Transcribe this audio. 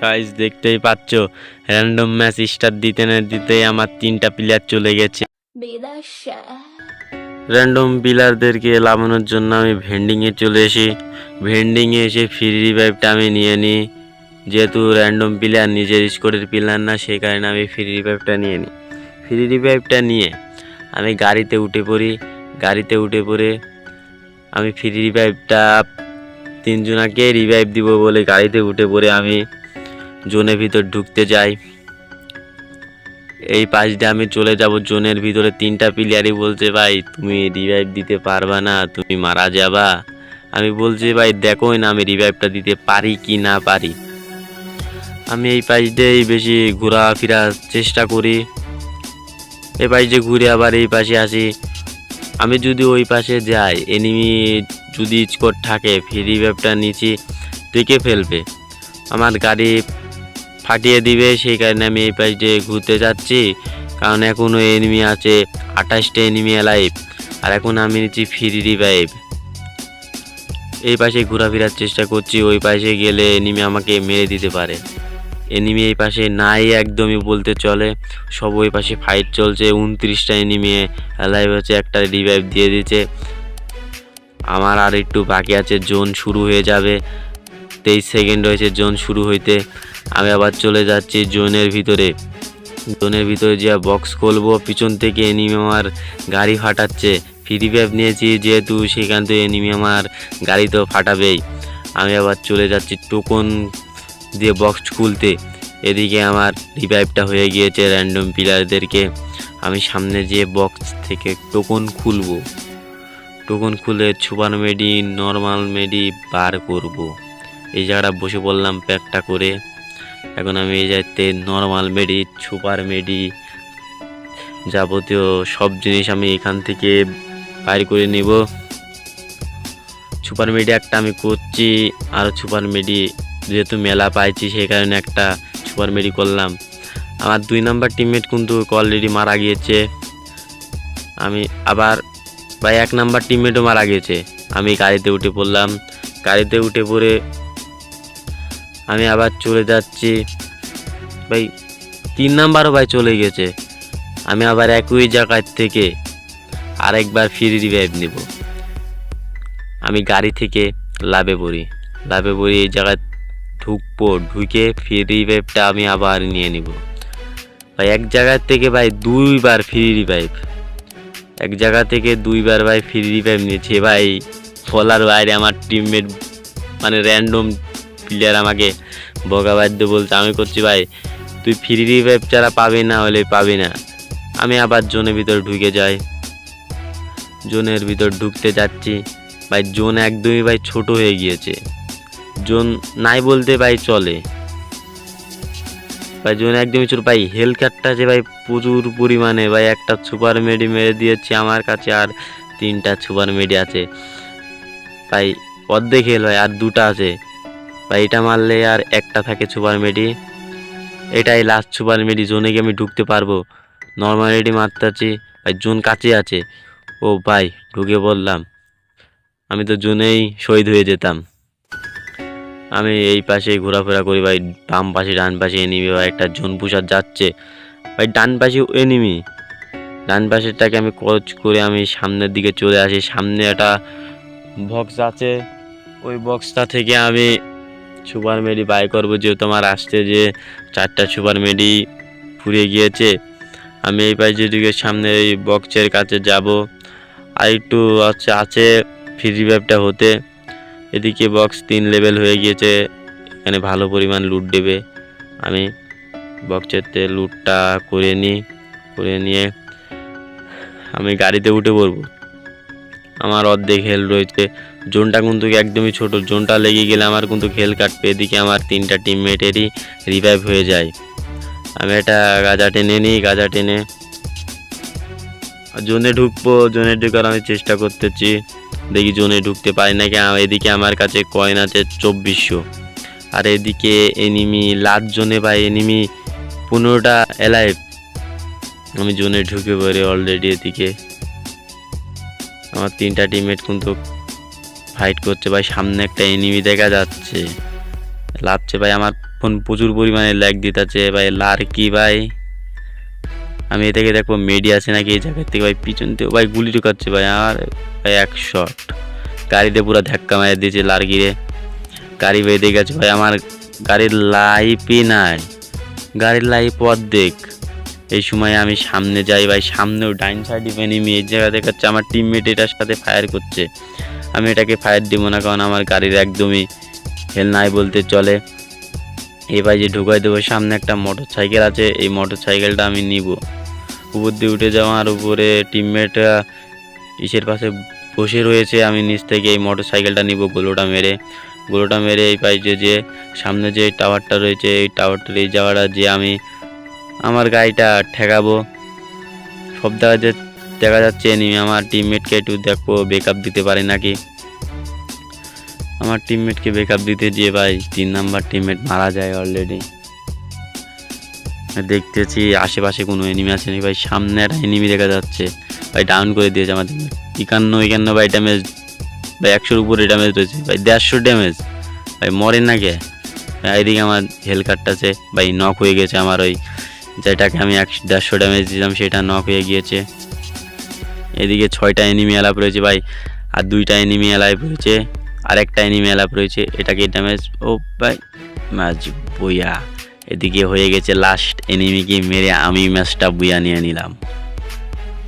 Guys দেখতেই পাচ্ছ random match start দিতে না দিতে আমার 3টা প্লেয়ার চলে গেছে। র্যান্ডম প্লেয়ারদেরকে লাভানোর জন্য আমি ভেন্ডিংয়ে চলে এসে এসে ফ্রি রিভাইভটা আমি নিয়ে নিই। যেহেতু র্যান্ডম প্লেয়ার নিজের স্কোরের প্লেয়ার না, সেই কারণে আমি ফ্রি রিভাইভটা নিয়ে নিই। ফ্রি রিভাইভটা নিয়ে আমি গাড়িতে উঠে পড়ে আমি ফ্রি রিভাইভটা 3 জনাকে রিভাইভ দিব বলে গাড়িতে উঠে পড়ে আমি জোনের ভিতর ঢুকতে যাই। এই পাশ দিয়ে আমি চলে যাব জোনের ভিতরে। 3টা প্লেয়ারই বলছে ভাই তুমি রিভাইভ দিতে পারবা না, তুমি মারা যাবা। আমি বলছি ভাই দেখোই না আমি রিভাইভটা দিতে পারি কি না পারি। আমি এই পাশ দিয়েই বেশি ঘোরাফেরার চেষ্টা করি। এই পাশ দিয়ে ঘুরে আবার এই পাশে আসি। আমি যদি ওই পাশে যাই, এনিমি যদি স্কোর থাকে ফ্রি রিভাইভটা নিচে দেখে ফেলবে, আমার গাড়ি ফাটিয়ে দিবে। সেই কারণে আমি এই পাশ দিয়ে ঘুরতে যাচ্ছি, কারণ এখনও এনিমি আছে 28টা এনিমি লাইভ, আর এখন আমি নিচ্ছি ফ্রি রিভাইভ। এই পাশে ঘোরাফেরার চেষ্টা করছি, ওই পাশে গেলে এনিমি আমাকে মেরে দিতে পারে। এনিমি এই পাশে নাই একদমই বলতে চলে, সব ওই পাশে ফাইট চলছে। 29টা এনিমি লাইভ হচ্ছে, একটা রিভাইভ দিয়ে দিচ্ছে। আমার আর একটু বাকি আছে, জোন শুরু হয়ে যাবে। 23 সেকেন্ড হয়েছে জোন শুরু হইতে। আমি আবার চলে যাচ্ছি জোনের ভিতরে যে বক্স খুলবো। পিছন থেকে এনিমি আমার গাড়ি ফাটাচ্ছে। ফ্রি রিভাইভ নিয়েছি যেহেতু, সেখান থেকে এনিমি আমার গাড়ি তো ফাটাবেই। আমি আবার চলে যাচ্ছি টোকন দিয়ে বক্স খুলতে। এদিকে আমার রিভাইভটা হয়ে গিয়েছে র্যান্ডম প্লেয়ারদেরকে। আমি সামনে যেয়ে বক্স থেকে টোকন খুলবো। টোকন খুলে সুপার মেডি, নর্মাল মেডি বার করব। এই জায়গাটা বসে পড়লাম প্যাকটা করে। এখন আমি এই যাইতে নর্মাল মেডি, সুপার মেডি, যাবতীয় সব জিনিস আমি এখান থেকে বাইর করে নেব। সুপার মেডি একটা আমি করছি, আর সুপার মেডি যেহেতু মেলা পাইছি সেই কারণে একটা সুপার মেডি করলাম। আমার 2 নাম্বার টিমমেট কিন্তু অলরেডি মারা গিয়েছে। আমি আবার 1 নাম্বার টিমমেটও মারা গেছে। আমি গাড়িতে উঠে পড়লাম। গাড়িতে উঠে পড়ে আমি আবার চলে যাচ্ছি। 3 নাম্বারও চলে গেছে। আমি আবার একই জায়গায় থেকে আরেকবার ফ্রি রিভাইভ নেব। আমি গাড়ি থেকে লাভে পড়ি এই জায়গায় ঢুকে ফ্রি রিভাইভটা আমি আবার নিয়ে নিব। এক জায়গা থেকে 2বার ফ্রি রিভাইভ, এক জায়গা থেকে 2বার ফ্রি রিভাইভ নিয়েছি। বলার বাইরে আমার টিমমেট র্যান্ডম প্লেয়ার আমাকে বকাবাদ্য বলছে। আমি করছি তুই ফ্রি রিভাইভ ছাড়া পাবি না, হলে পাবি না। আমি আবার জোনের ভিতর ঢুকে যাই। জোনের ভিতর ঢুকতে যাচ্ছি। জোন একদমই ছোট হয়ে গিয়েছে। জোন নাই বলতে চলে। জোন একদমই ছোট। হেলকারটা যে প্রচুর পরিমাণে একটা সুপার মেডি মেরে দিয়েছে আমার কাছে, আর 3টা সুপার মেডি আছে। অর্ধেক হেল আর 2টা আছে। এটা মারলে আর একটা থাকে সুপার মেডি। এটাই লাস্ট সুপার মেডি। জোনে গিয়ে আমি ঢুকতে পারবো। নর্মাল মেডি মারতে আছি। জোন কাছে আছে। ও ঢুকে পড়লাম। আমি তো জোনেই শহীদ হয়ে যেতাম। আমি এই পাশে ঘোরাফেরা করি। বাম পাশে ডান পাশে এনিমি। একটা জোন পুষার যাচ্ছে। ডান পাশে এনিমি। ডান পাশেরটাকে আমি ক্রচ করে আমি সামনের দিকে চলে আসি। সামনে একটা বক্স আছে, ওই বক্সটা থেকে আমি সুপার মেডি বাই করবো। যেহেতু আমার আসতে যে 4টা সুপার মেডি ফুরিয়ে গিয়েছে। আমি এই পাশে দিকে সামনে এই বক্সের কাছে যাব। আর একটু আছে ফ্রি রিভাইভটা হতে। এদিকে বক্স 3 লেভেল হয়ে গিয়েছে। এখানে ভালো পরিমাণ লুট দেবে। আমি বক্সেরতে লুটটা করে নিয়ে আমি গাড়িতে উঠে পড়ব। আমার অর্ধেক হেল রয়েছে। জোনটা কিন্তু একদমই ছোট। জোনটা লেগে গেলে আমার কিন্তু হেল কাটবে। এদিকে আমার 3টা টিমমেটেরই রিভাইভ হয়ে যায়। আমি এটা গাঁজা টেনে নিই। গাঁজা টেনে জোনে ঢুকবো। জোনে ঢুকার আমি চেষ্টা করতেছি, দেখি জোনে ঢুকতে পারি নাকি। এদিকে আমার কাছে কয়েন আছে 2400, আর এদিকে এনিমি লাস্ট জোনে এনিমি 15টা এলাইভ। আমি জোনে ঢুকে পড়ি অলরেডি। এদিকে আমার 3টা টিমমেট কিন্তু ফাইট করছে। সামনে একটা এনিমি দেখা যাচ্ছে লাভছে ভাই, আমার ফোন প্রচুর পরিমাণে ল্যাগ দিতেছে ভাই। লার্কি ভাই, আমি এ থেকে দেখবো মেডি আছে নাকি এই জায়গার থেকে ভাই। পিছন থেকে ভাই গুলি ঢুকাচ্ছে ভাই, আর ভাই এক শট গাড়িতে পুরো ধাক্কা মারিয়ে দিয়েছে লার্কিরে। গাড়ি বেঁধে গেছে ভাই, আমার গাড়ির লাইফই নাই, গাড়ির লাইফ অর্ধেক। এই সময় আমি সামনে যাই ভাই, সামনেও ডাইন সাইডে এনিমি এই জায়গা দেখাচ্ছে, আমার টিমমেট এটার সাথে ফায়ার করছে। আমি এটাকে ফায়ার দিব না, কারণ আমার গাড়ির একদমই হেল নাই বলতে চলে। এই ভাই যে ঢুকাই দেবো, সামনে একটা মোটর সাইকেল আছে, এই মোটর সাইকেলটা আমি নিব। উপর দিয়ে উঠে যাওয়ার উপরে টিমমেট ইসের পাশে বসে রয়েছে, আমি নিচ থেকে এই মোটর সাইকেলটা নিব। গোলোটা মেরে এই পাই যে সামনে যে টাওয়ারটা রয়েছে, এই টাওয়ারটার এই যাওয়াটা যে আমি আমার গাড়িটা ঠেকাবো। সব দেখা যাচ্ছে এনিমি। আমার টিমমেটকে একটু দেখবো ব্যাকআপ দিতে পারে নাকি। আমার টিমমেটকে ব্যাকআপ দিতে গিয়ে ভাই 3 নাম্বার টিমমেট মারা যায় অলরেডি। দেখতেছি আশেপাশে কোনো এনিমি আছে নাকি ভাই। সামনে একটা এনিমি দেখা যাচ্ছে ভাই, ডাউন করে দিয়েছে আমাদের 51 ভাই ড্যামেজ ভাই, 100-র উপরে ড্যামেজ রয়েছে ভাই, 150 ড্যামেজ ভাই। মরে না কে ভাই? এদিকে আমার হেলথ কাটতেছে ভাই, নক হয়ে গেছে আমার ওই যেটাকে আমি 150 ড্যামেজ দিলাম, সেটা নক হয়ে গিয়েছে। এদিকে 6টা এনিমি অ্যালাপ রয়েছে ভাই, আর 2টা এনিমি অ্যালাপ রয়েছে, আর একটা এনিমি অ্যালাপ রয়েছে। এটাকে ড্যামেজ, ও ভাই ম্যাচ বইয়া। এদিকে হয়ে গেছে লাস্ট এনিমিকে মেরে আমি ম্যাচটা বুয়া নিয়ে নিলাম।